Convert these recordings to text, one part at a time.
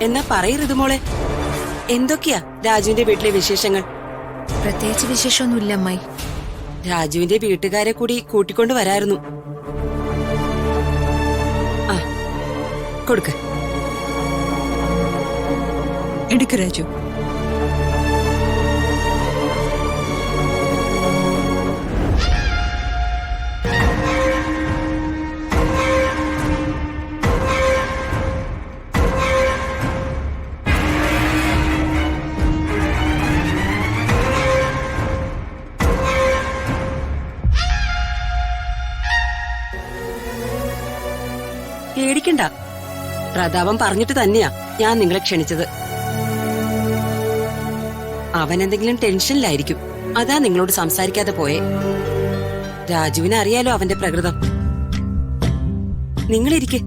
എന്നാ പറയരുത് മോളെ, എന്തൊക്കെയാ രാജുവിന്റെ വീട്ടിലെ വിശേഷങ്ങൾ? പ്രത്യേകിച്ച് വിശേഷമൊന്നുമില്ല അമ്മായി. രാജുവിന്റെ വീട്ടുകാരെ കൂടി കൂട്ടിക്കൊണ്ട് വരായിരുന്നു. ആ കൊടുക്ക. എടുക്ക് രാജു. പേടിക്കണ്ട, പ്രതാപം പറഞ്ഞിട്ട് തന്നെയാ ഞാൻ നിങ്ങളെ ക്ഷണിച്ചത്. അവൻ എന്തെങ്കിലും ടെൻഷനിലായിരിക്കും, അതാ നിങ്ങളോട് സംസാരിക്കാതെ പോയെ. രാജുവിനെ അറിയാലോ അവന്റെ പ്രകൃതം. നിങ്ങളിരിക്കെ.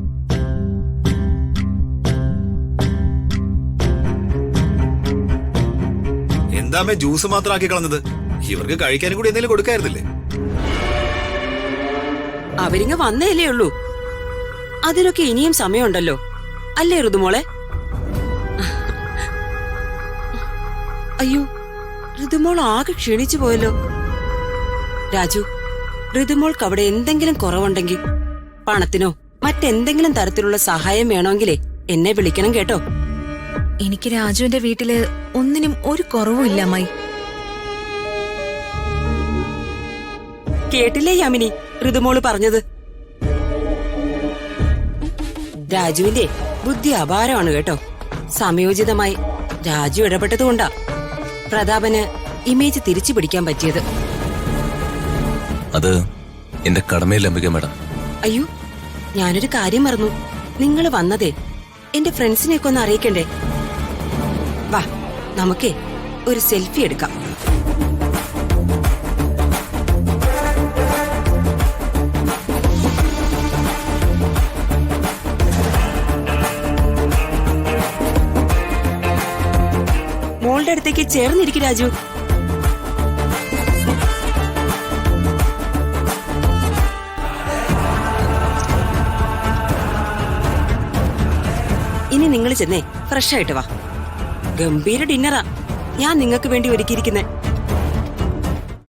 എന്താമേ ജ്യൂസ് മാത്രം ആക്കി കളഞ്ഞത്? ഇവർക്ക് കഴിക്കാനും കൂടി എന്തെങ്കിലും കൊടുക്കായിരുന്നില്ലേ? അവരിങ്ങ വന്നേലേ ഉള്ളൂ, അതിനൊക്കെ ഇനിയും സമയമുണ്ടല്ലോ, അല്ലേ ഋതുമോളെ? അയ്യോ, ഋതുമോൾ ആകെ ക്ഷീണിച്ചു പോയല്ലോ. രാജു, ഋതുമോൾക്ക് അവിടെ എന്തെങ്കിലും കുറവുണ്ടെങ്കിൽ, പണത്തിനോ മറ്റെന്തെങ്കിലും തരത്തിലുള്ള സഹായം വേണമെങ്കിലേ എന്നെ വിളിക്കണം കേട്ടോ. എനിക്ക് രാജുവിന്റെ വീട്ടില് ഒന്നിനും ഒരു കുറവും ഇല്ല അമ്മായി. കേട്ടില്ലേ യാമിനി ഋതുമോള് പറഞ്ഞത്? രാജുവിന്റെ ബുദ്ധി അപാരമാണ് കേട്ടോ. സമയോചിതമായി രാജു ഇടപെട്ടതുകൊണ്ടാ പ്രതാപന് ഇമേജ് തിരിച്ചു പിടിക്കാൻ പറ്റിയത്. അത് എന്റെ കടമയിലംബിക മാഡം. അയ്യോ, ഞാനൊരു കാര്യം മറന്നു. നിങ്ങൾ വന്നതേ എന്റെ ഫ്രണ്ട്സിനെയൊക്കെ ഒന്ന് അറിയിക്കണ്ടേ? വാ, നമുക്കേ ഒരു സെൽഫി എടുക്കാം. മോളുടെ അടുത്തേക്ക് ചേർന്നിരിക്കും രാജു. ഇനി നിങ്ങൾ ചെന്നേ ഫ്രഷ് ആയിട്ട് വാ. ഗംഭീര ഡിന്നറാ ഞാൻ നിങ്ങൾക്ക് വേണ്ടി ഒരുക്കിയിരിക്കുന്നെ.